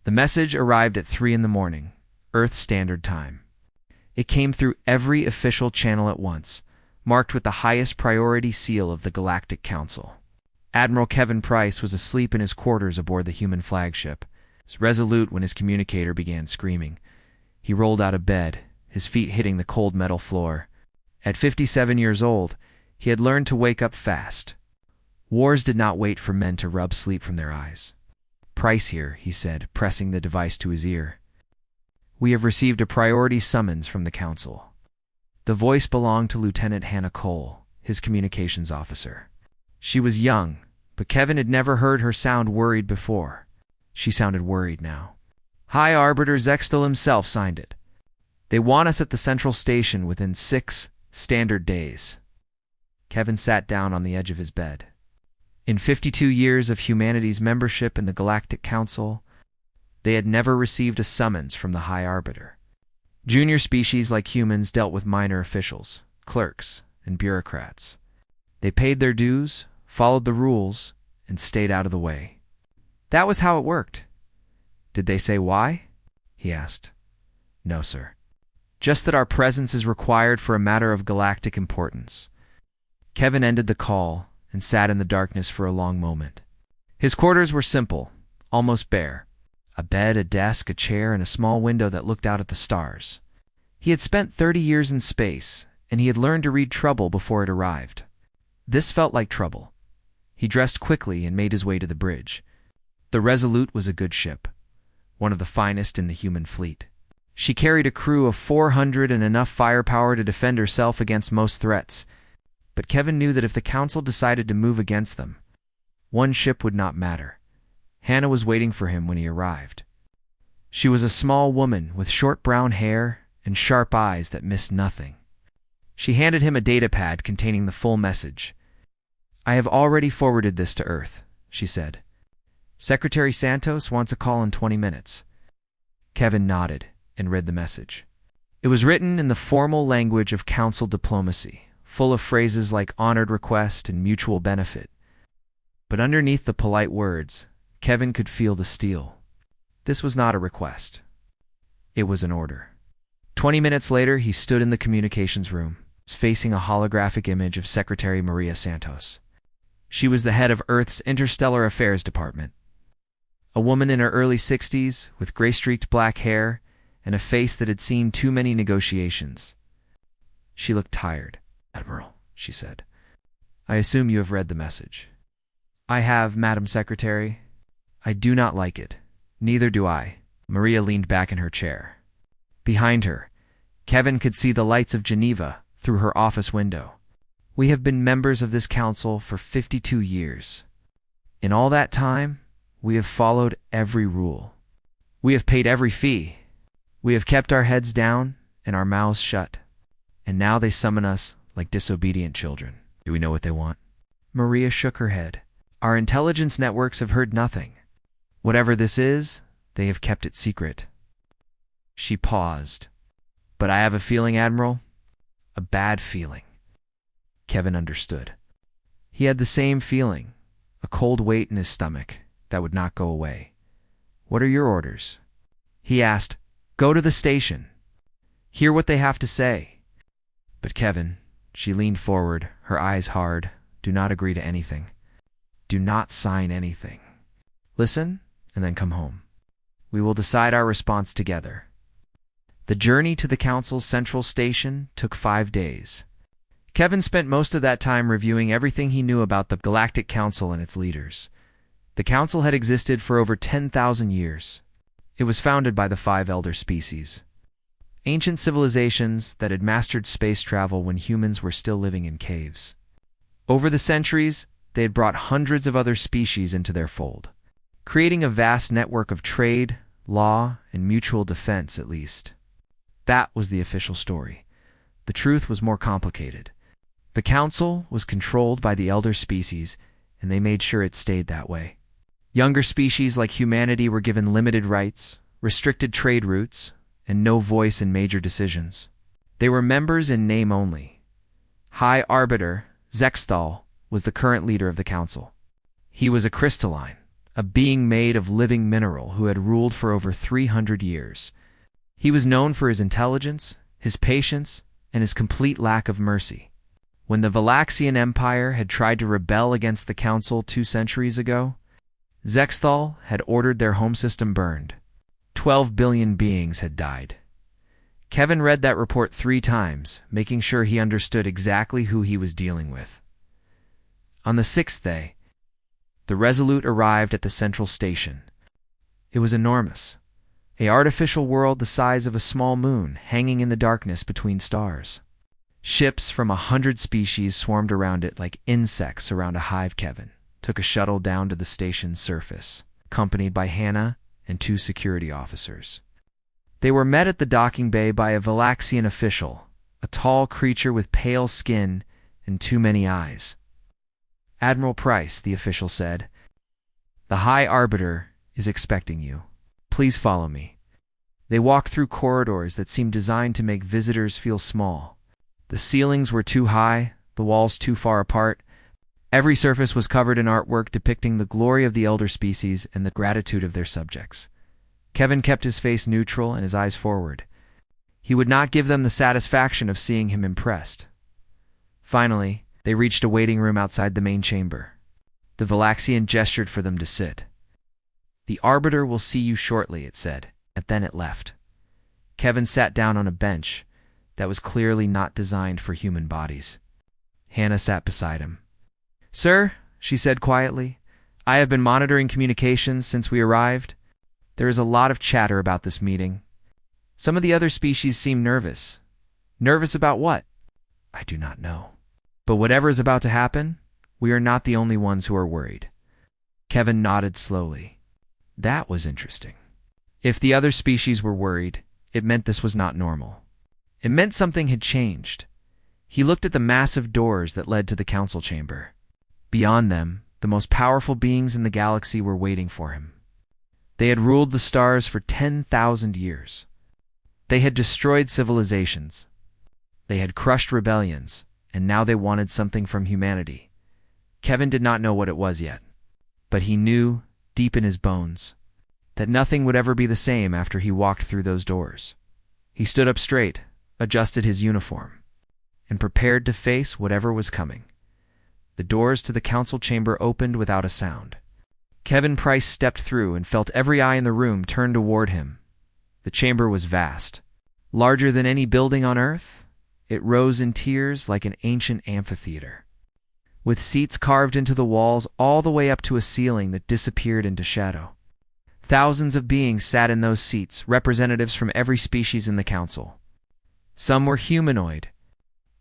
The message arrived at 3 in the morning, Earth Standard Time. It came through every official channel at once, marked with the highest priority seal of the Galactic Council. Admiral Kevin Price was asleep in his quarters aboard the human flagship, resolute when his communicator began screaming. He rolled out of bed, his feet hitting the cold metal floor. At 57 years old, he had learned to wake up fast. Wars did not wait for men to rub sleep from their eyes. "Price here," he said, pressing the device to his ear. "We have received a priority summons from the Council." The voice belonged to Lieutenant Hannah Cole, his communications officer. She was young, but Kevin had never heard her sound worried before. She sounded worried now. High Arbiter Zextel himself signed it. "They want us at the Central Station within 6 standard days." Kevin sat down on the edge of his bed. In 52 years of humanity's membership in the Galactic Council, they had never received a summons from the High Arbiter. Junior species like humans dealt with minor officials, clerks, and bureaucrats. They paid their dues, followed the rules, and stayed out of the way. That was how it worked. "Did they say why?" he asked. "No, sir. Just that our presence is required for a matter of galactic importance." Kevin ended the call and sat in the darkness for a long moment. His quarters were simple, almost bare. A bed, a desk, a chair, and a small window that looked out at the stars. He had spent 30 years in space, and he had learned to read trouble before it arrived. This felt like trouble. He dressed quickly and made his way to the bridge. The Resolute was a good ship, one of the finest in the human fleet. She carried a crew of 400 and enough firepower to defend herself against most threats. But Kevin knew that if the Council decided to move against them, one ship would not matter. Hannah was waiting for him when he arrived. She was a small woman with short brown hair and sharp eyes that missed nothing. She handed him a datapad containing the full message. "I have already forwarded this to Earth," she said. "Secretary Santos wants a call in 20 minutes. Kevin nodded and read the message. It was written in the formal language of Council diplomacy, full of phrases like honored request and mutual benefit. But underneath the polite words, Kevin could feel the steel. This was not a request. It was an order. 20 minutes later, he stood in the communications room, facing a holographic image of Secretary Maria Santos. She was the head of Earth's Interstellar Affairs Department. A woman in her early 60s, with gray-streaked black hair and a face that had seen too many negotiations. She looked tired. "Admiral," she said, "I assume you have read the message." "I have, Madam Secretary." "I do not like it. Neither do I." Maria leaned back in her chair. Behind her, Kevin could see the lights of Geneva through her office window. "We have been members of this council for 52 years. In all that time, we have followed every rule. We have paid every fee. We have kept our heads down and our mouths shut. And now they summon us like disobedient children. Do we know what they want?" Maria shook her head. "Our intelligence networks have heard nothing. Whatever this is, they have kept it secret." She paused. "But I have a feeling, Admiral. A bad feeling." Kevin understood. He had the same feeling, a cold weight in his stomach that would not go away. "What are your orders?" He asked. "Go to the station. Hear what they have to say." "But Kevin," she leaned forward, her eyes hard, "do not agree to anything. Do not sign anything. Listen, and then come home. We will decide our response together." The journey to the Council's central station took 5 days. Kevin spent most of that time reviewing everything he knew about the Galactic Council and its leaders. The Council had existed for over 10,000 years. It was founded by the 5 elder species. Ancient civilizations that had mastered space travel when humans were still living in caves. Over the centuries, they had brought hundreds of other species into their fold, creating a vast network of trade, law, and mutual defense at least. That was the official story. The truth was more complicated. The Council was controlled by the elder species, and they made sure it stayed that way. Younger species like humanity were given limited rights, restricted trade routes, and no voice in major decisions. They were members in name only. High Arbiter Zextal was the current leader of the Council. He was a crystalline, a being made of living mineral who had ruled for over 300 years. He was known for his intelligence, his patience, and his complete lack of mercy. When the Valaxian Empire had tried to rebel against the Council 2 centuries ago, Zexthal had ordered their home system burned. 12 billion beings had died. Kevin read that report 3 times, making sure he understood exactly who he was dealing with. On the 6th day, the Resolute arrived at the central station. It was enormous, an artificial world the size of a small moon hanging in the darkness between stars. Ships from 100 species swarmed around it like insects around a hive. Kevin took a shuttle down to the station's surface, accompanied by Hannah and 2 security officers. They were met at the docking bay by a Valaxian official, a tall creature with pale skin and too many eyes. "Admiral Price," the official said, "the High Arbiter is expecting you. Please follow me." They walked through corridors that seemed designed to make visitors feel small. The ceilings were too high, the walls too far apart. Every surface was covered in artwork depicting the glory of the elder species and the gratitude of their subjects. Kevin kept his face neutral and his eyes forward. He would not give them the satisfaction of seeing him impressed. Finally, they reached a waiting room outside the main chamber. The Valaxian gestured for them to sit. "The Arbiter will see you shortly," it said, and then it left. Kevin sat down on a bench that was clearly not designed for human bodies. Hannah sat beside him. "Sir," she said quietly, "I have been monitoring communications since we arrived. There is a lot of chatter about this meeting. Some of the other species seem nervous. Nervous about what? I do not know. But whatever is about to happen, we are not the only ones who are worried." Kevin nodded slowly. That was interesting. If the other species were worried, it meant this was not normal. It meant something had changed. He looked at the massive doors that led to the council chamber. Beyond them, the most powerful beings in the galaxy were waiting for him. They had ruled the stars for 10,000 years. They had destroyed civilizations. They had crushed rebellions, and now they wanted something from humanity. Kevin did not know what it was yet, but he knew, deep in his bones, that nothing would ever be the same after he walked through those doors. He stood up straight, adjusted his uniform, and prepared to face whatever was coming. The doors to the council chamber opened without a sound. Kevin Price stepped through and felt every eye in the room turn toward him. The chamber was vast. Larger than any building on Earth, it rose in tiers like an ancient amphitheater, with seats carved into the walls all the way up to a ceiling that disappeared into shadow. Thousands of beings sat in those seats, representatives from every species in the council. Some were humanoid.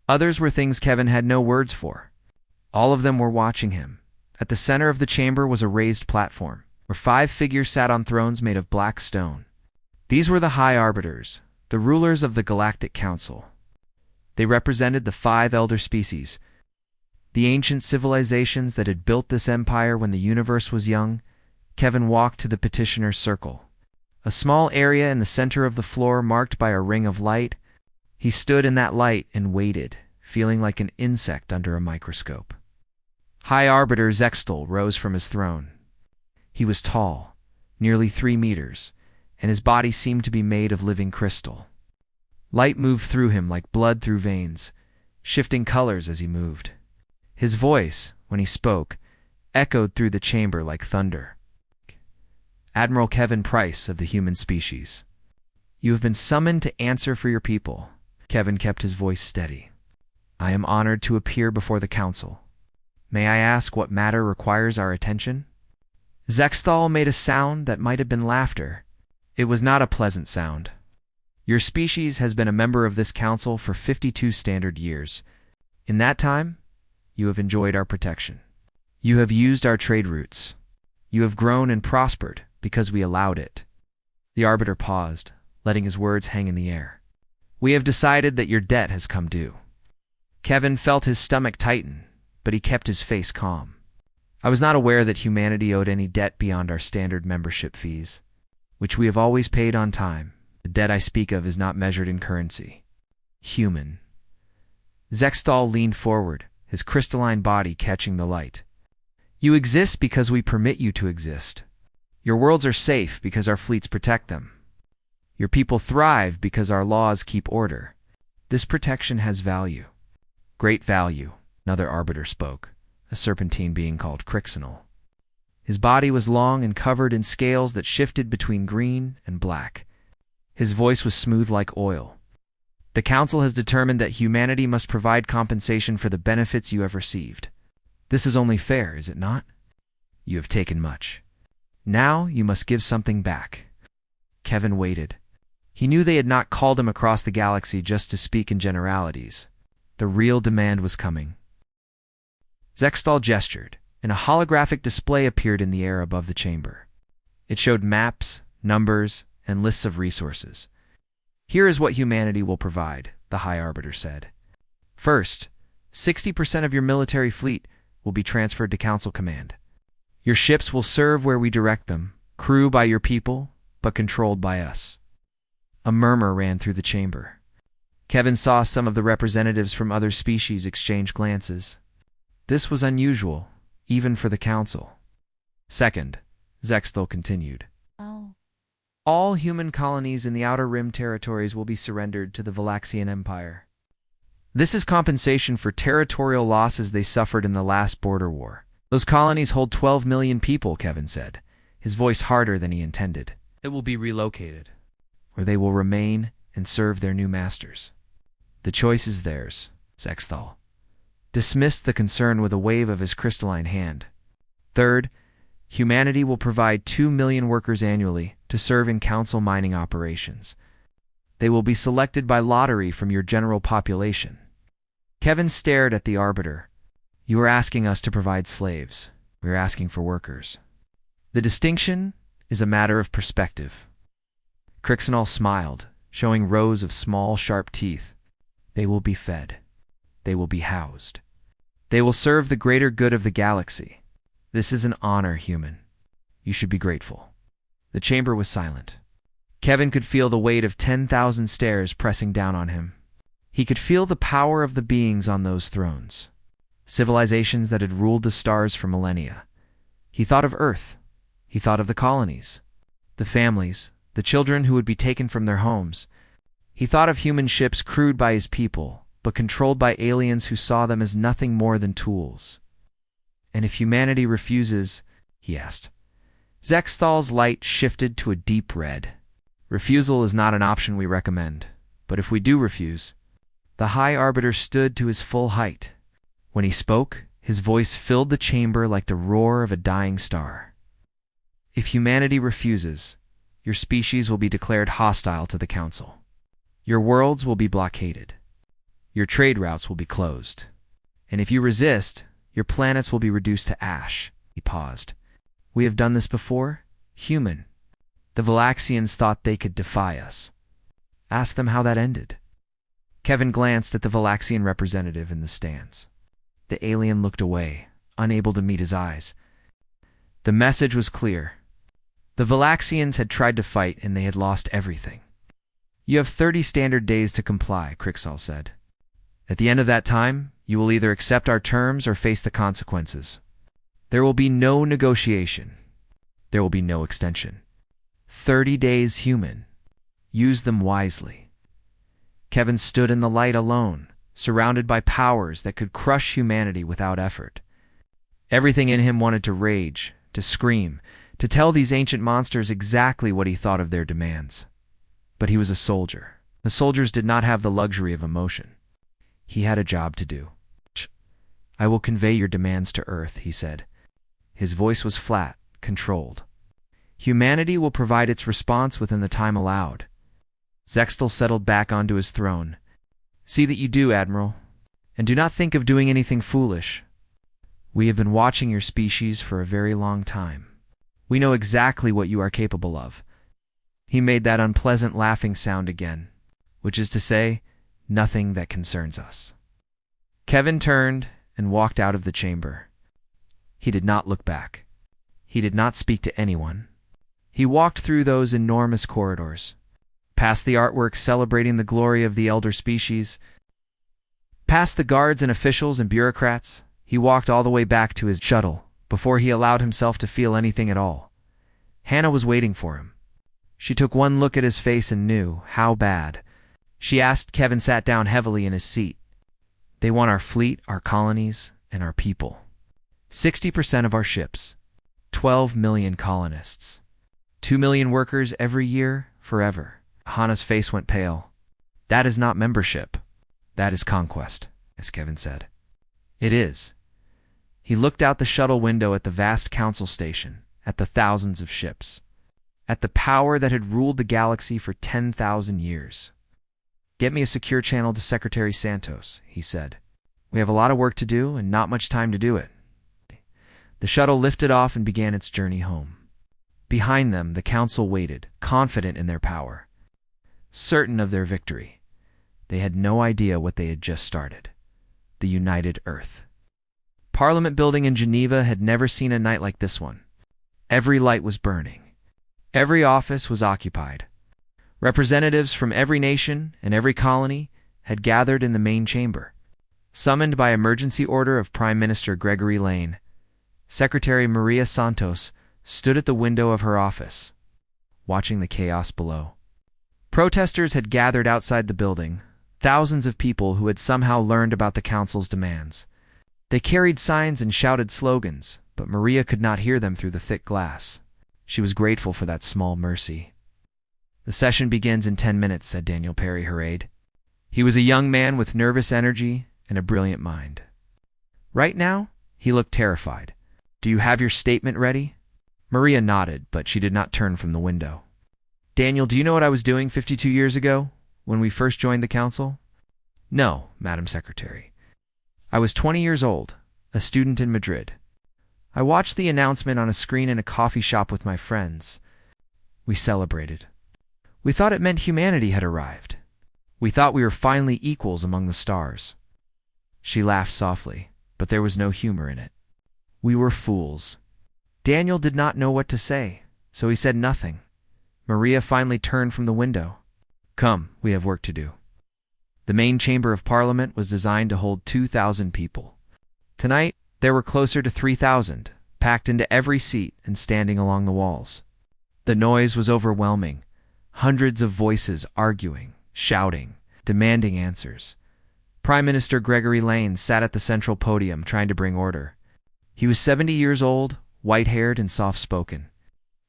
Others were things Kevin had no words for. All of them were watching him. At the center of the chamber was a raised platform, where 5 figures sat on thrones made of black stone. These were the High Arbiters, the rulers of the Galactic Council. They represented the 5 elder species, the ancient civilizations that had built this empire when the universe was young. Kevin walked to the petitioner's circle, a small area in the center of the floor marked by a ring of light. He stood in that light and waited, feeling like an insect under a microscope. High Arbiter Zexthal rose from his throne. He was tall, nearly 3 meters, and his body seemed to be made of living crystal. Light moved through him like blood through veins, shifting colors as he moved. His voice, when he spoke, echoed through the chamber like thunder. "Admiral Kevin Price of the human species. You have been summoned to answer for your people." Kevin kept his voice steady. "I am honored to appear before the council. May I ask what matter requires our attention?" Zexthal made a sound that might have been laughter. It was not a pleasant sound. "Your species has been a member of this council for 52 standard years. In that time, you have enjoyed our protection. You have used our trade routes. You have grown and prospered because we allowed it." The Arbiter paused, letting his words hang in the air. "We have decided that your debt has come due." Kevin felt his stomach tighten, but he kept his face calm. "I was not aware that humanity owed any debt beyond our standard membership fees, which we have always paid on time. The debt I speak of is not measured in currency. Human." Zexthal leaned forward, his crystalline body catching the light. You exist because we permit you to exist. Your worlds are safe because our fleets protect them. Your people thrive because our laws keep order. This protection has value. Great value, another arbiter spoke, a serpentine being called Crixinal. His body was long and covered in scales that shifted between green and black. His voice was smooth like oil. The Council has determined that humanity must provide compensation for the benefits you have received. This is only fair, is it not? You have taken much. Now you must give something back. Kevin waited. He knew they had not called him across the galaxy just to speak in generalities. The real demand was coming. Zextal gestured, and a holographic display appeared in the air above the chamber. It showed maps, numbers, and lists of resources. Here is what humanity will provide, the High Arbiter said. First, 60% of your military fleet will be transferred to Council Command. Your ships will serve where we direct them, crew by your people, but controlled by us. A murmur ran through the chamber. Kevin saw some of the representatives from other species exchange glances. This was unusual, even for the Council. Second, Zexthal continued. All human colonies in the Outer Rim territories will be surrendered to the Valaxian Empire. This is compensation for territorial losses they suffered in the last border war. Those colonies hold 12 million people, Kevin said, his voice harder than he intended. It will be relocated, where they will remain and serve their new masters. The choice is theirs, Zexthal dismissed the concern with a wave of his crystalline hand. Third, humanity will provide 2 million workers annually to serve in Council mining operations. They will be selected by lottery from your general population. Kevin stared at the Arbiter. You are asking us to provide slaves. We are asking for workers. The distinction is a matter of perspective. Crixinal smiled, showing rows of small, sharp teeth. They will be fed. They will be housed. They will serve the greater good of the galaxy. This is an honor, human. You should be grateful. The chamber was silent. Kevin could feel the weight of 10,000 stares pressing down on him. He could feel the power of the beings on those thrones, civilizations that had ruled the stars for millennia. He thought of Earth. He thought of the colonies, the families, the children who would be taken from their homes. He thought of human ships crewed by his people, but controlled by aliens who saw them as nothing more than tools. And if humanity refuses, he asked. Zexthal's light shifted to a deep red. Refusal is not an option we recommend, but if we do refuse... The High Arbiter stood to his full height. When he spoke, his voice filled the chamber like the roar of a dying star. If humanity refuses, your species will be declared hostile to the Council. Your worlds will be blockaded. Your trade routes will be closed. And if you resist, your planets will be reduced to ash. He paused. We have done this before, human. The Valaxians thought they could defy us. Ask them how that ended. Kevin glanced at the Valaxian representative in the stands. The alien looked away, unable to meet his eyes. The message was clear. The Valaxians had tried to fight and they had lost everything. You have 30 standard days to comply, Crixal said. At the end of that time, you will either accept our terms or face the consequences. There will be no negotiation. There will be no extension. 30 days, human. Use them wisely. Kevin stood in the light alone, surrounded by powers that could crush humanity without effort. Everything in him wanted to rage, to scream, to tell these ancient monsters exactly what he thought of their demands. But he was a soldier. The soldiers did not have the luxury of emotion. He had a job to do. I will convey your demands to Earth, he said. His voice was flat, controlled. Humanity will provide its response within the time allowed. Zextal settled back onto his throne. See that you do, Admiral. And do not think of doing anything foolish. We have been watching your species for a very long time. We know exactly what you are capable of. He made that unpleasant laughing sound again, which is to say, nothing that concerns us. Kevin turned and walked out of the chamber. He did not look back. He did not speak to anyone. He walked through those enormous corridors, past the artwork celebrating the glory of the elder species, past the guards and officials and bureaucrats. He walked all the way back to his shuttle, before he allowed himself to feel anything at all. Hannah was waiting for him. She took one look at his face and knew how bad. She asked. Kevin sat down heavily in his seat. They want our fleet, our colonies, and our people. 60% of our ships. 12 million colonists. 2 million workers every year, forever. Hannah's face went pale. That is not membership. That is conquest, as Kevin said. It is. He looked out the shuttle window at the vast council station, at the thousands of ships, at the power that had ruled the galaxy for 10,000 years. Get me a secure channel to Secretary Santos, he said. We have a lot of work to do and not much time to do it. The shuttle lifted off and began its journey home. Behind them, the council waited, confident in their power, certain of their victory. They had no idea what they had just started. The United Earth. Parliament building in Geneva had never seen a night like this one. Every light was burning. Every office was occupied. Representatives from every nation and every colony had gathered in the main chamber. Summoned by emergency order of Prime Minister Gregory Lane, Secretary Maria Santos stood at the window of her office, watching the chaos below. Protesters had gathered outside the building, thousands of people who had somehow learned about the council's demands. They carried signs and shouted slogans, but Maria could not hear them through the thick glass. She was grateful for that small mercy. The session begins in 10 minutes, said Daniel Perry hurried. He was a young man with nervous energy and a brilliant mind. Right now, he looked terrified. Do you have your statement ready? Maria nodded, but she did not turn from the window. Daniel, do you know what I was doing 52 years ago, when we first joined the council? No, Madam Secretary. I was 20 years old, a student in Madrid. I watched the announcement on a screen in a coffee shop with my friends. We celebrated. We thought it meant humanity had arrived. We thought we were finally equals among the stars. She laughed softly, but there was no humor in it. We were fools. Daniel did not know what to say, so he said nothing. Maria finally turned from the window. Come, we have work to do. The main chamber of Parliament was designed to hold 2,000 people. Tonight, there were closer to 3,000, packed into every seat and standing along the walls. The noise was overwhelming. Hundreds of voices arguing, shouting, demanding answers. Prime Minister Gregory Lane sat at the central podium trying to bring order. He was 70 years old, white-haired and soft-spoken.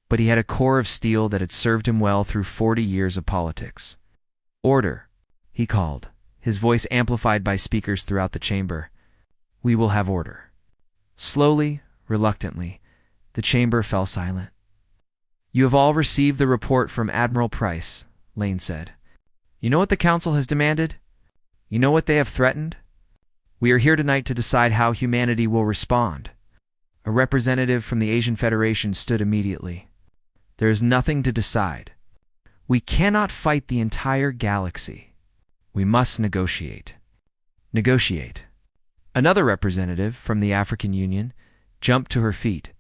But he had a core of steel that had served him well through 40 years of politics. Order, he called, his voice amplified by speakers throughout the chamber. We will have order. Slowly, reluctantly, the chamber fell silent. You have all received the report from Admiral Price, Lane said. You know what the council has demanded? You know what they have threatened? We are here tonight to decide how humanity will respond. A representative from the Asian Federation stood immediately. There is nothing to decide. We cannot fight the entire galaxy. We must negotiate. Negotiate. Another representative from the African Union jumped to her feet.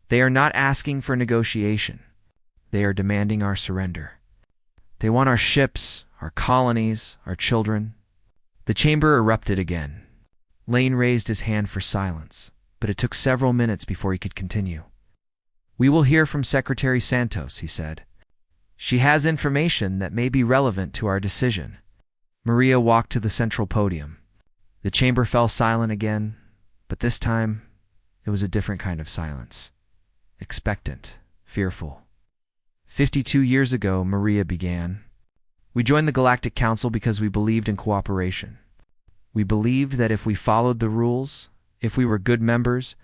They are not asking for negotiation. They are demanding our surrender. They want our ships, our colonies, our children. The chamber erupted again. Lane raised his hand for silence, but it took several minutes before he could continue. We will hear from Secretary Santos, he said. She has information that may be relevant to our decision. Maria walked to the central podium. The chamber fell silent again, but this time it was a different kind of silence. Expectant, fearful. 52 years ago, Maria began. We joined the Galactic Council because we believed in cooperation. We believed that if we followed the rules, if we were good members,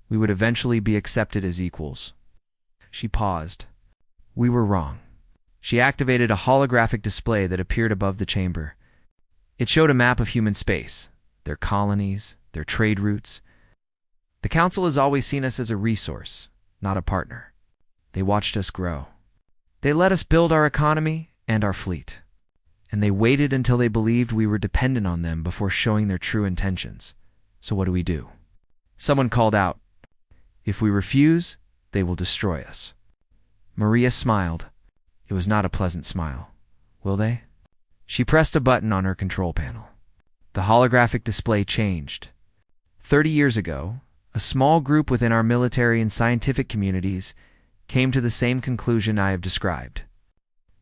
we would eventually be accepted as equals. She paused. We were wrong. She activated a holographic display that appeared above the chamber. It showed a map of human space, their colonies, their trade routes. The Council has always seen us as a resource, not a partner. They watched us grow. They let us build our economy and our fleet. And they waited until they believed we were dependent on them before showing their true intentions. So what do? Someone called out, if we refuse, they will destroy us. Maria smiled. It was not a pleasant smile. Will they? She pressed a button on her control panel. The holographic display changed. 30 years ago, A small group within our military and scientific communities came to the same conclusion I have described.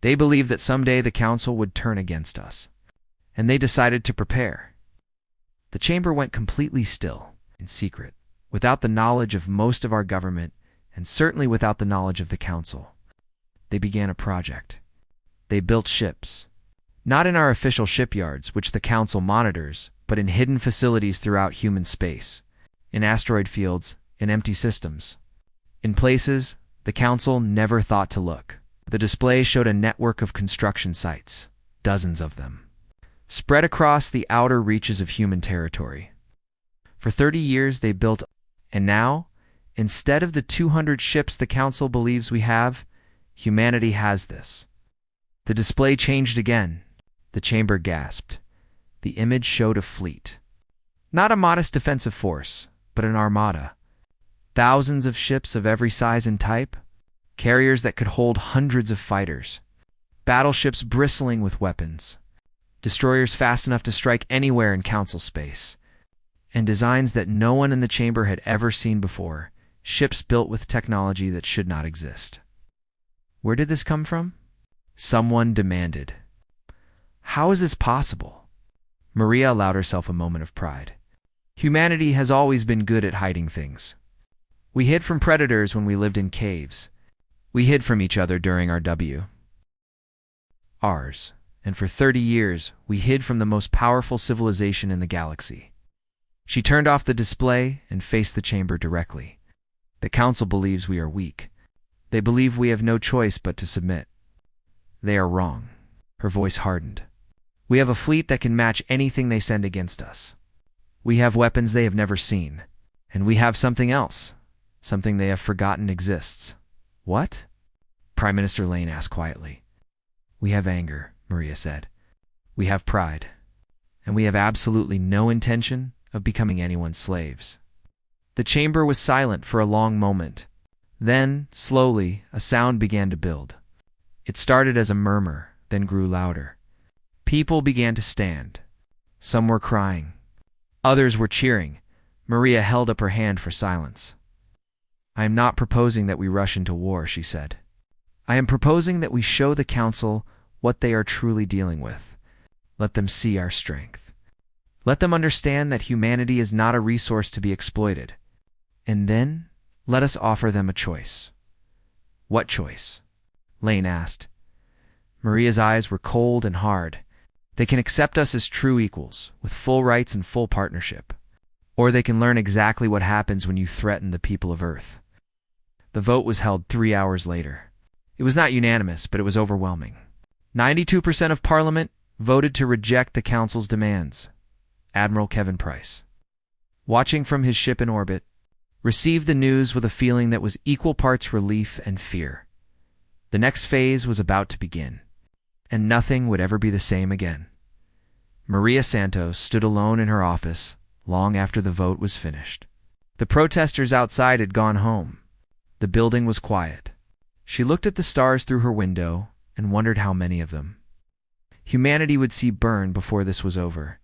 They believed that someday the council would turn against us, and they decided to prepare. The chamber went completely still, in secret, without the knowledge of most of our government, and certainly without the knowledge of the council. They began a project. They built ships. Not in our official shipyards, which the council monitors, but in hidden facilities throughout human space, in asteroid fields, in empty systems. In places the council never thought to look. The display showed a network of construction sites, dozens of them, spread across the outer reaches of human territory. For 30 years they built, and now, instead of the 200 ships the council believes we have, humanity has this. The display changed again. The chamber gasped. The image showed a fleet. Not a modest defensive force, but an armada. Thousands of ships of every size and type, carriers that could hold hundreds of fighters, battleships bristling with weapons, destroyers fast enough to strike anywhere in council space, and designs that no one in the chamber had ever seen before, ships built with technology that should not exist. Where did this come from? Someone demanded. How is this possible? Maria allowed herself a moment of pride. Humanity has always been good at hiding things. We hid from predators when we lived in caves. We hid from each other during our WRs, and for 30 years we hid from the most powerful civilization in the galaxy. She turned off the display and faced the chamber directly. The council believes we are weak. They believe we have no choice but to submit. They are wrong. Her voice hardened. We have a fleet that can match anything they send against us. We have weapons they have never seen. And we have something else, something they have forgotten exists. What? Prime Minister Lane asked quietly. We have anger, Maria said. We have pride. And we have absolutely no intention of becoming anyone's slaves. The chamber was silent for a long moment. Then, slowly, a sound began to build. It started as a murmur, then grew louder. People began to stand. Some were crying. Others were cheering. Maria held up her hand for silence. I am not proposing that we rush into war, she said. I am proposing that we show the council what they are truly dealing with. Let them see our strength. Let them understand that humanity is not a resource to be exploited. And then, let us offer them a choice. What choice? Lane asked. Maria's eyes were cold and hard. They can accept us as true equals, with full rights and full partnership. Or they can learn exactly what happens when you threaten the people of Earth. The vote was held 3 hours later. It was not unanimous, but it was overwhelming. 92% of Parliament voted to reject the Council's demands. Admiral Kevin Price, watching from his ship in orbit, received the news with a feeling that was equal parts relief and fear. The next phase was about to begin, and nothing would ever be the same again. Maria Santos stood alone in her office long after the vote was finished. The protesters outside had gone home. The building was quiet. She looked at the stars through her window and wondered how many of them humanity would see burn before this was over.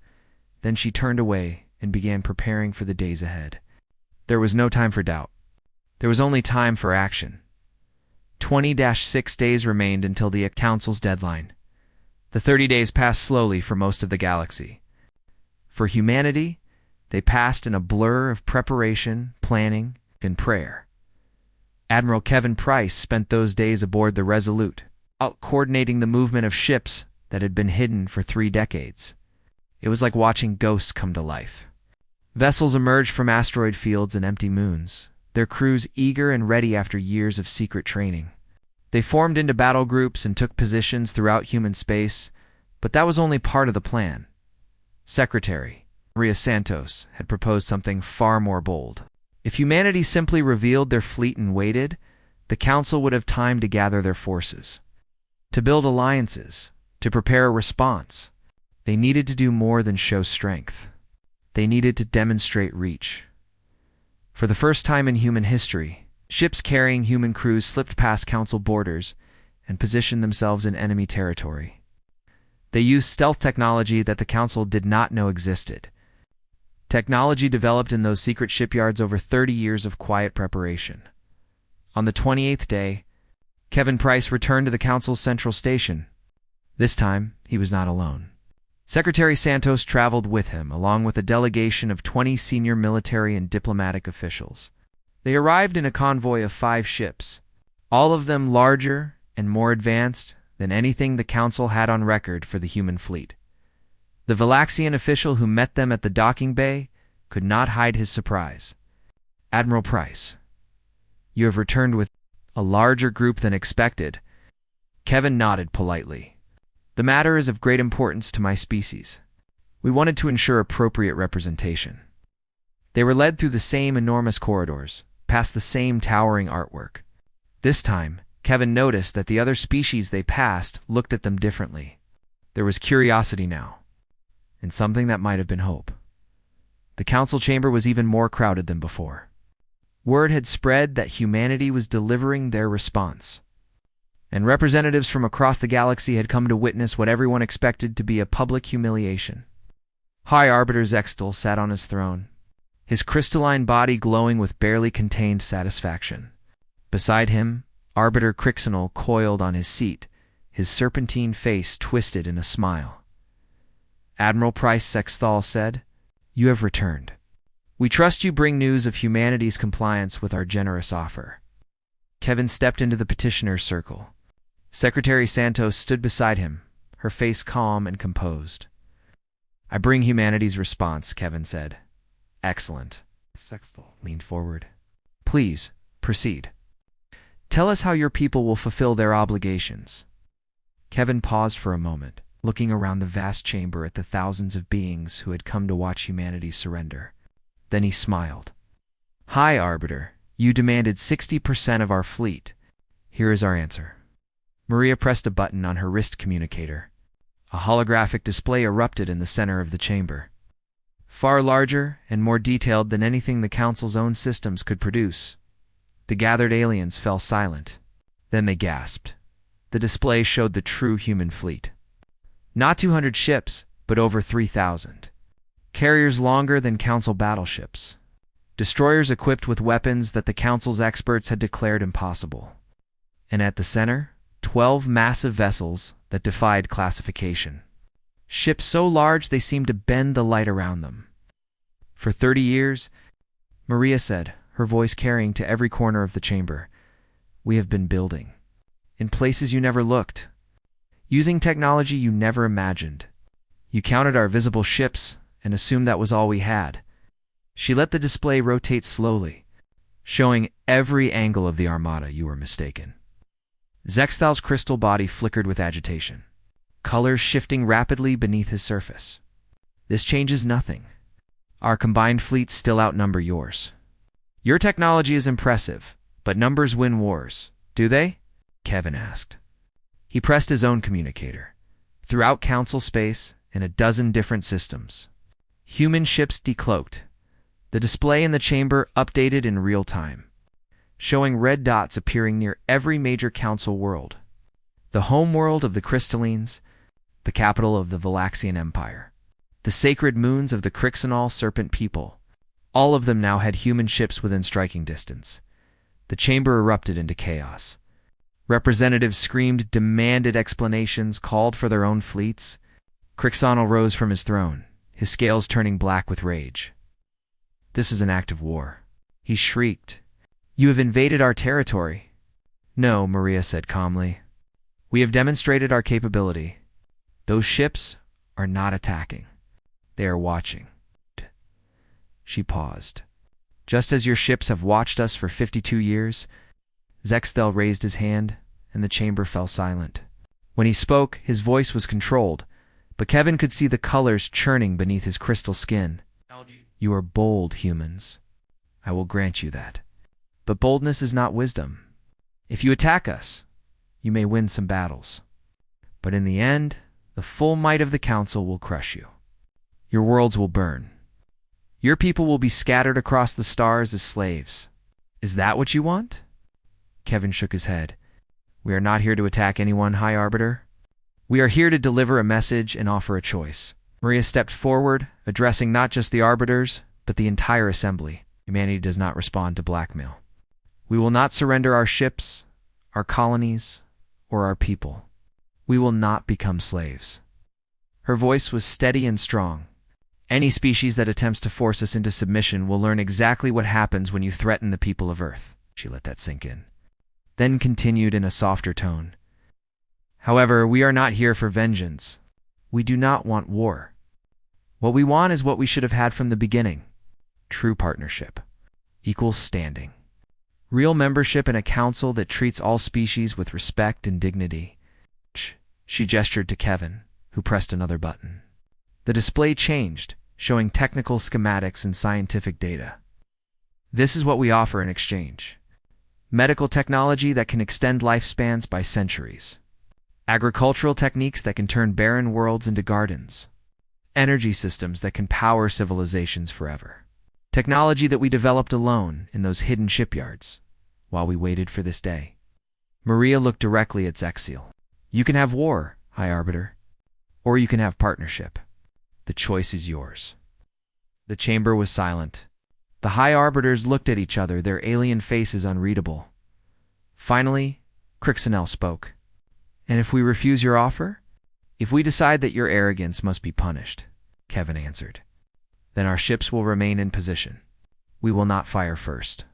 Then she turned away and began preparing for the days ahead. There was no time for doubt. There was only time for action. 20-6 days remained until the Council's deadline. The 30 days passed slowly for most of the galaxy. For humanity, they passed in a blur of preparation, planning, and prayer. Admiral Kevin Price spent those days aboard the Resolute, out coordinating the movement of ships that had been hidden for 3 decades. It was like watching ghosts come to life. Vessels emerged from asteroid fields and empty moons, their crews eager and ready after years of secret training. They formed into battle groups and took positions throughout human space, but that was only part of the plan. Secretary Maria Santos had proposed something far more bold. If humanity simply revealed their fleet and waited, the Council would have time to gather their forces, to build alliances, to prepare a response. They needed to do more than show strength. They needed to demonstrate reach. For the first time in human history, ships carrying human crews slipped past Council borders and positioned themselves in enemy territory. They used stealth technology that the Council did not know existed. Technology developed in those secret shipyards over 30 years of quiet preparation. On the 28th day, Kevin Price returned to the Council's central station. This time, he was not alone. Secretary Santos traveled with him, along with a delegation of 20 senior military and diplomatic officials. They arrived in a convoy of 5 ships, all of them larger and more advanced than anything the Council had on record for the human fleet. The Valaxian official who met them at the docking bay could not hide his surprise. "Admiral Price, you have returned with a larger group than expected." Kevin nodded politely. "The matter is of great importance to my species. We wanted to ensure appropriate representation." They were led through the same enormous corridors, past the same towering artwork. This time, Kevin noticed that the other species they passed looked at them differently. There was curiosity now, and something that might have been hope. The council chamber was even more crowded than before. Word had spread that humanity was delivering their response, and representatives from across the galaxy had come to witness what everyone expected to be a public humiliation. High Arbiter Zextal sat on his throne, his crystalline body glowing with barely contained satisfaction. Beside him, Arbiter Crixinal coiled on his seat, his serpentine face twisted in a smile. "Admiral Price," Zextal said, "you have returned. We trust you bring news of humanity's compliance with our generous offer." Kevin stepped into the petitioner's circle. Secretary Santos stood beside him, her face calm and composed. "I bring humanity's response," Kevin said. "Excellent." Zextal leaned forward. "Please, proceed. Tell us how your people will fulfill their obligations." Kevin paused for a moment, looking around the vast chamber at the thousands of beings who had come to watch humanity surrender. Then he smiled. "High Arbiter, you demanded 60% of our fleet. Here is our answer." Maria pressed a button on her wrist communicator. A holographic display erupted in the center of the chamber. Far larger and more detailed than anything the Council's own systems could produce. The gathered aliens fell silent. Then they gasped. The display showed the true human fleet. Not 200 ships, but over 3,000. Carriers longer than Council battleships. Destroyers equipped with weapons that the Council's experts had declared impossible. And at the center, 12 massive vessels that defied classification. Ships so large they seemed to bend the light around them. "For 30 years," Maria said, her voice carrying to every corner of the chamber, "we have been building. In places you never looked. Using technology you never imagined. You counted our visible ships and assumed that was all we had." She let the display rotate slowly, showing every angle of the armada. "You were mistaken." Zextal's crystal body flickered with agitation, colors shifting rapidly beneath his surface. "This changes nothing. Our combined fleets still outnumber yours. Your technology is impressive, but numbers win wars, do they?" Kevin asked. He pressed his own communicator. Throughout Council space, in a dozen different systems, human ships decloaked. The display in the chamber updated in real time, showing red dots appearing near every major Council world. The home world of the Crystallines, the capital of the Valaxian Empire, the sacred moons of the Crixinal Serpent people, all of them now had human ships within striking distance. The chamber erupted into chaos. Representatives screamed, demanded explanations, called for their own fleets. Crixinal rose from his throne, his scales turning black with rage. "This is an act of war," he shrieked. "You have invaded our territory." "No," Maria said calmly. "We have demonstrated our capability. Those ships are not attacking. They are watching." She paused. "Just as your ships have watched us for 52 years, Zextal raised his hand, and the chamber fell silent. When he spoke, his voice was controlled, but Kevin could see the colors churning beneath his crystal skin. "You are bold, humans. I will grant you that. But boldness is not wisdom. If you attack us, you may win some battles. But in the end, the full might of the Council will crush you. Your worlds will burn. Your people will be scattered across the stars as slaves. Is that what you want?" Kevin shook his head. "We are not here to attack anyone, High Arbiter. We are here to deliver a message and offer a choice." Maria stepped forward, addressing not just the arbiters, but the entire assembly. Humanity does not respond to blackmail. We will not surrender our ships, our colonies, or our people. We will not become slaves. Her voice was steady and strong. Any species that attempts to force us into submission will learn exactly what happens when you threaten the people of Earth. She let that sink in. Then continued in a softer tone. However, we are not here for vengeance. We do not want war. What we want is what we should have had from the beginning. True partnership. Equal standing. Real membership in a council that treats all species with respect and dignity. She gestured to Kevin, who pressed another button. The display changed, showing technical schematics and scientific data. This is what we offer in exchange. Medical technology that can extend lifespans by centuries. Agricultural techniques that can turn barren worlds into gardens. Energy systems that can power civilizations forever. Technology that we developed alone in those hidden shipyards, while we waited for this day. Maria looked directly at Zexiel. You can have war, High Arbiter, or you can have partnership. The choice is yours. The chamber was silent. The High Arbiters looked at each other, their alien faces unreadable. Finally, Crixinel spoke. And if we refuse your offer? If we decide that your arrogance must be punished, Kevin answered. Then our ships will remain in position. We will not fire first.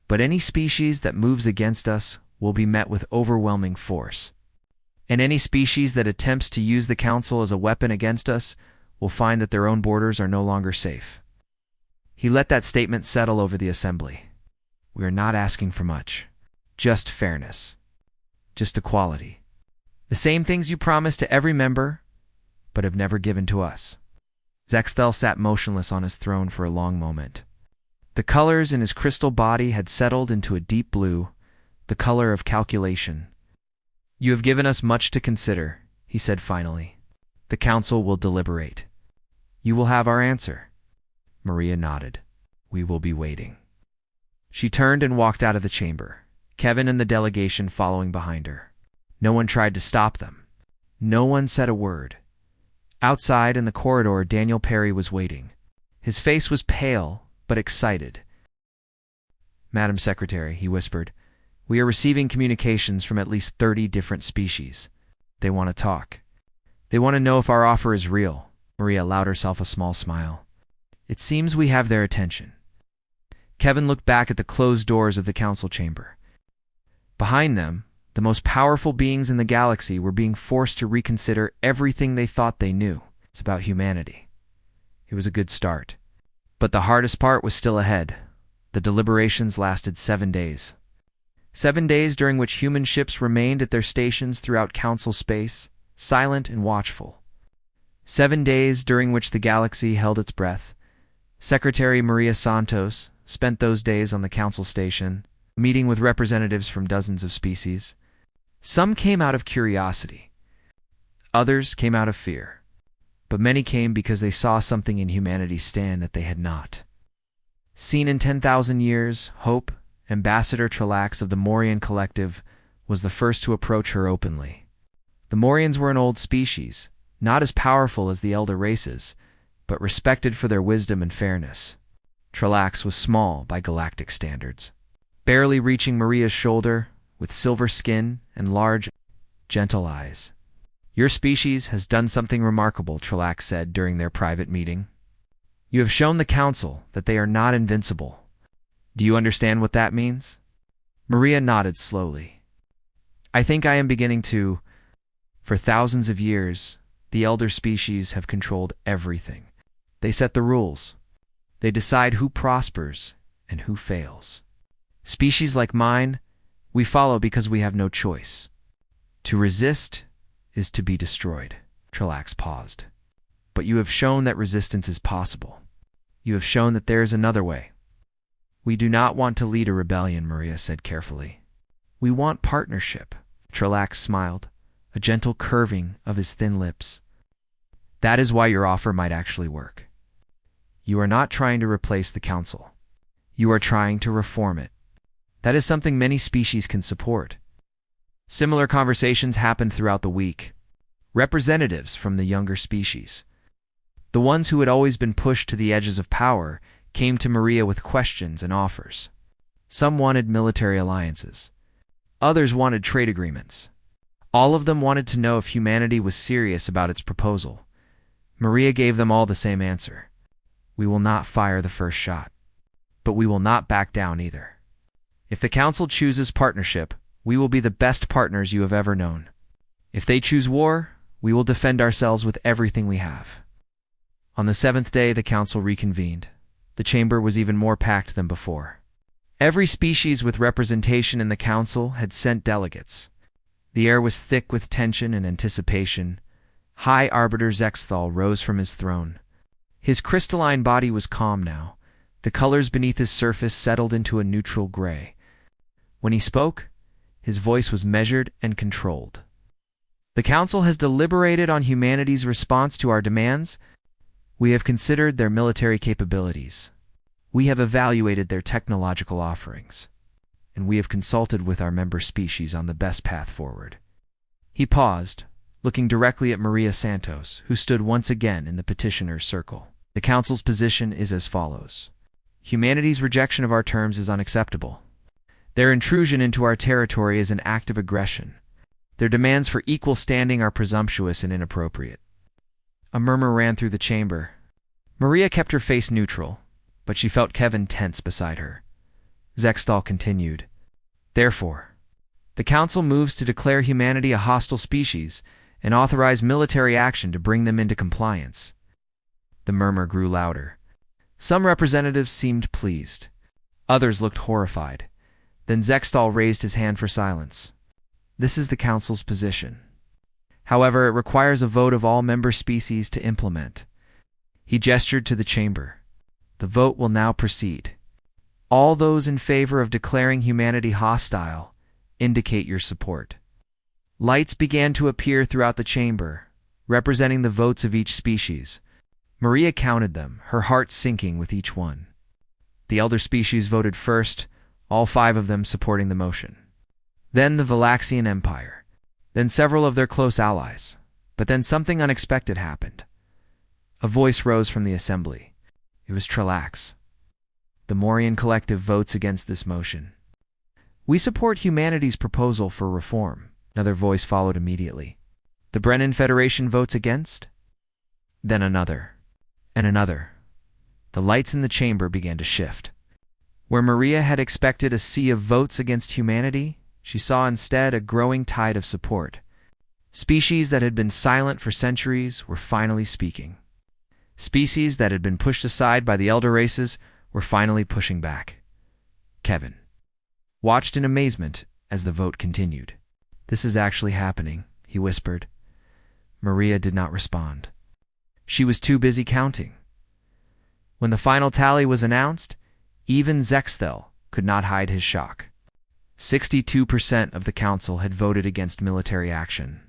But any species that moves against us will be met with overwhelming force. And any species that attempts to use the Council as a weapon against us will find that their own borders are no longer safe. He let that statement settle over the assembly. We are not asking for much. Just fairness. Just equality. The same things you promised to every member, but have never given to us. Zexthel sat motionless on his throne for a long moment. The colors in his crystal body had settled into a deep blue, the color of calculation. You have given us much to consider, he said finally. The council will deliberate. You will have our answer. Maria nodded. We will be waiting. She turned and walked out of the chamber, Kevin and the delegation following behind her. No one tried to stop them. No one said a word. Outside in the corridor, Daniel Perry was waiting. His face was pale, but excited. Madam Secretary, he whispered, we are receiving communications from at least 30 different species. They want to talk. They want to know if our offer is real. Maria allowed herself a small smile. It seems we have their attention. Kevin looked back at the closed doors of the council chamber. Behind them, the most powerful beings in the galaxy were being forced to reconsider everything they thought they knew. It's about humanity. It was a good start. But the hardest part was still ahead. The deliberations lasted 7 days. 7 days during which human ships remained at their stations throughout council space, silent and watchful. 7 days during which the galaxy held its breath. Secretary Maria Santos spent those days on the council station, meeting with representatives from dozens of species. Some came out of curiosity. Others came out of fear. But many came because they saw something in humanity stand that they had not. Seen in 10,000 years, Hope, Ambassador Trelax of the Morian Collective, was the first to approach her openly. The Morians were an old species, not as powerful as the elder races, but respected for their wisdom and fairness. Trelax was small by galactic standards, barely reaching Maria's shoulder, with silver skin and large, gentle eyes. Your species has done something remarkable, Trelax said during their private meeting. You have shown the Council that they are not invincible. Do you understand what that means? Maria nodded slowly. I think I am beginning to. For thousands of years, the elder species have controlled everything. They set the rules. They decide who prospers and who fails. Species like mine, we follow because we have no choice. To resist is to be destroyed. Trelax paused. But you have shown that resistance is possible. You have shown that there is another way. We do not want to lead a rebellion, Maria said carefully. We want partnership. Trelax smiled, a gentle curving of his thin lips. That is why your offer might actually work. You are not trying to replace the Council. You are trying to reform it. That is something many species can support. Similar conversations happened throughout the week. Representatives from the younger species, The ones who had always been pushed to the edges of power came to Maria with questions and offers. Some wanted military alliances. Others wanted trade agreements. All of them wanted to know if humanity was serious about its proposal. Maria gave them all the same answer. We will not fire the first shot. But we will not back down either. If the Council chooses partnership, we will be the best partners you have ever known. If they choose war, we will defend ourselves with everything we have. On the seventh day, the Council reconvened. The chamber was even more packed than before. Every species with representation in the Council had sent delegates. The air was thick with tension and anticipation. High Arbiter Zexthal rose from his throne. His crystalline body was calm now. The colors beneath his surface settled into a neutral gray. When he spoke, his voice was measured and controlled. The Council has deliberated on humanity's response to our demands. We have considered their military capabilities. We have evaluated their technological offerings. And we have consulted with our member species on the best path forward. He paused, looking directly at Maria Santos, who stood once again in the petitioner's circle. The Council's position is as follows. Humanity's rejection of our terms is unacceptable. Their intrusion into our territory is an act of aggression. Their demands for equal standing are presumptuous and inappropriate. A murmur ran through the chamber. Maria kept her face neutral, but she felt Kevin tense beside her. Zexthal continued. Therefore, the Council moves to declare humanity a hostile species and authorize military action to bring them into compliance. The murmur grew louder. Some representatives seemed pleased. Others looked horrified. Then Zexthal raised his hand for silence. This is the Council's position. However, it requires a vote of all member species to implement. He gestured to the chamber. The vote will now proceed. All those in favor of declaring humanity hostile, indicate your support. Lights began to appear throughout the chamber, representing the votes of each species. Maria counted them, her heart sinking with each one. The elder species voted first, all 5 of them supporting the motion. Then the Valaxian Empire. Then several of their close allies. But then something unexpected happened. A voice rose from the assembly. It was Trelax. The Morian Collective votes against this motion. We support humanity's proposal for reform. Another voice followed immediately. The Brennan Federation votes against? Then another. And another. The lights in the chamber began to shift. Where Maria had expected a sea of votes against humanity, she saw instead a growing tide of support. Species that had been silent for centuries were finally speaking. Species that had been pushed aside by the elder races were finally pushing back. Kevin watched in amazement as the vote continued. This is actually happening, he whispered. Maria did not respond. She was too busy counting. When the final tally was announced, even Zexthal could not hide his shock. 62% of the Council had voted against military action.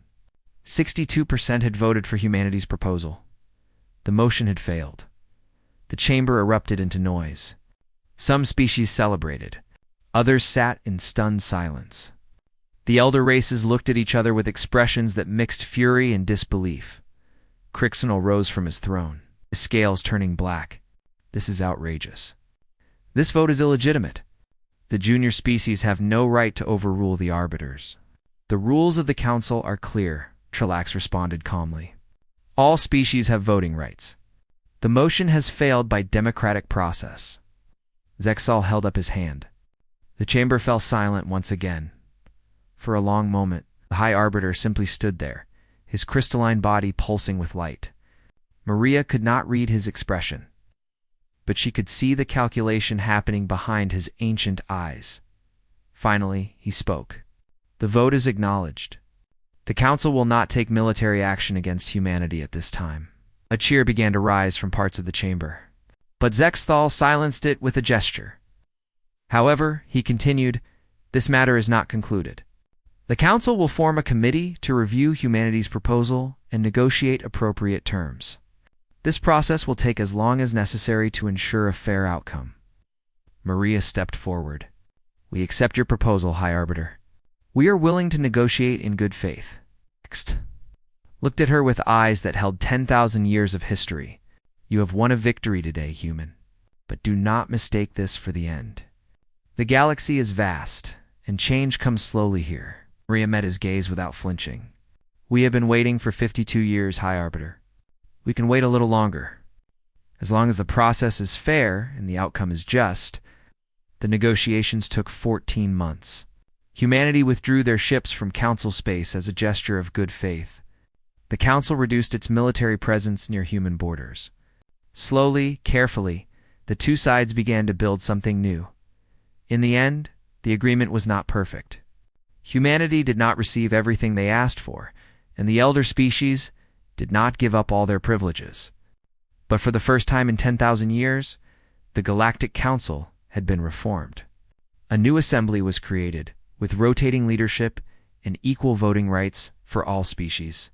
62% had voted for humanity's proposal. The motion had failed. The chamber erupted into noise. Some species celebrated. Others sat in stunned silence. The elder races looked at each other with expressions that mixed fury and disbelief. Crixenal rose from his throne, his scales turning black. This is outrageous. This vote is illegitimate. The junior species have no right to overrule the arbiters. The rules of the Council are clear, Trelax responded calmly. All species have voting rights. The motion has failed by democratic process. Zexthal held up his hand. The chamber fell silent once again. For a long moment, the High Arbiter simply stood there, his crystalline body pulsing with light. Maria could not read his expression, but she could see the calculation happening behind his ancient eyes. Finally, he spoke. The vote is acknowledged. The Council will not take military action against humanity at this time. A cheer began to rise from parts of the chamber, but Zexthal silenced it with a gesture. However, he continued, this matter is not concluded. The Council will form a committee to review humanity's proposal and negotiate appropriate terms. This process will take as long as necessary to ensure a fair outcome. Maria stepped forward. We accept your proposal, High Arbiter. We are willing to negotiate in good faith. Next, looked at her with eyes that held 10,000 years of history. You have won a victory today, human. But do not mistake this for the end. The galaxy is vast, and change comes slowly here. Maria met his gaze without flinching. We have been waiting for 52 years, High Arbiter. We can wait a little longer. As long as the process is fair and the outcome is just. The negotiations took 14 months. Humanity withdrew their ships from Council space as a gesture of good faith. The Council reduced its military presence near human borders. Slowly, carefully, the two sides began to build something new. In the end, the agreement was not perfect. Humanity did not receive everything they asked for, and the elder species did not give up all their privileges. But for the first time in 10,000 years, the Galactic Council had been reformed. A new assembly was created, with rotating leadership and equal voting rights for all species.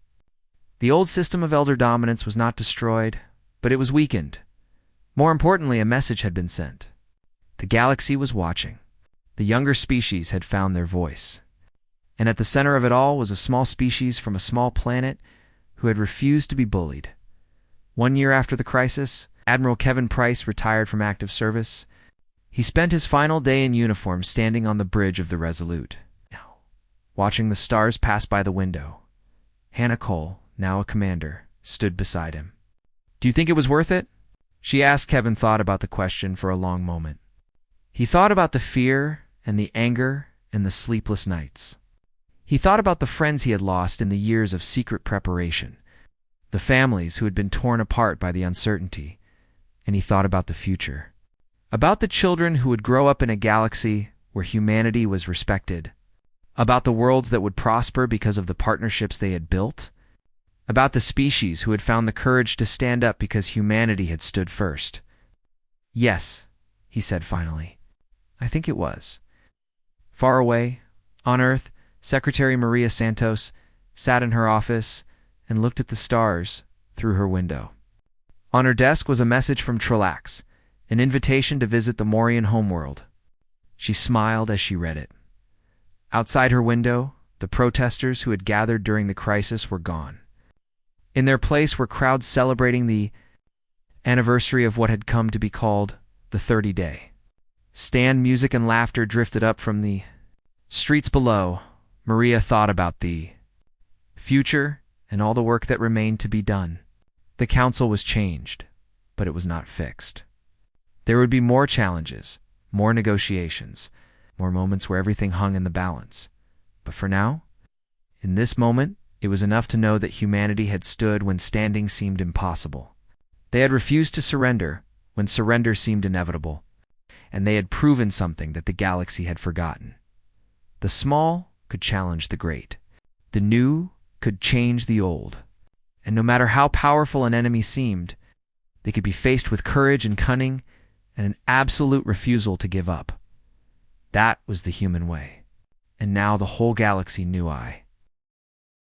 The old system of elder dominance was not destroyed, but it was weakened. More importantly, a message had been sent. The galaxy was watching. The younger species had found their voice. And at the center of it all was a small species from a small planet who had refused to be bullied. 1 year after the crisis, Admiral Kevin Price retired from active service. He spent his final day in uniform standing on the bridge of the Resolute, watching the stars pass by the window. Hannah Cole, now a commander, stood beside him. "Do you think it was worth it?" she asked. Kevin thought about the question for a long moment. He thought about the fear and the anger and the sleepless nights. He thought about the friends he had lost in the years of secret preparation, the families who had been torn apart by the uncertainty, and he thought about the future. About the children who would grow up in a galaxy where humanity was respected, about the worlds that would prosper because of the partnerships they had built, about the species who had found the courage to stand up because humanity had stood first. "Yes," he said finally. "I think it was." Far away, on Earth, Secretary Maria Santos sat in her office and looked at the stars through her window. On her desk was a message from Trillax, an invitation to visit the Morian homeworld. She smiled as she read it. Outside her window, the protesters who had gathered during the crisis were gone. In their place were crowds celebrating the anniversary of what had come to be called the 30-day. Stand music and laughter drifted up from the streets below. Maria thought about the future and all the work that remained to be done. The council was changed, but it was not fixed. There would be more challenges, more negotiations, more moments where everything hung in the balance. But for now, in this moment, it was enough to know that humanity had stood when standing seemed impossible. They had refused to surrender when surrender seemed inevitable, and they had proven something that the galaxy had forgotten. The small could challenge the great. The new could change the old. And no matter how powerful an enemy seemed, they could be faced with courage and cunning and an absolute refusal to give up. That was the human way. And now the whole galaxy knew I.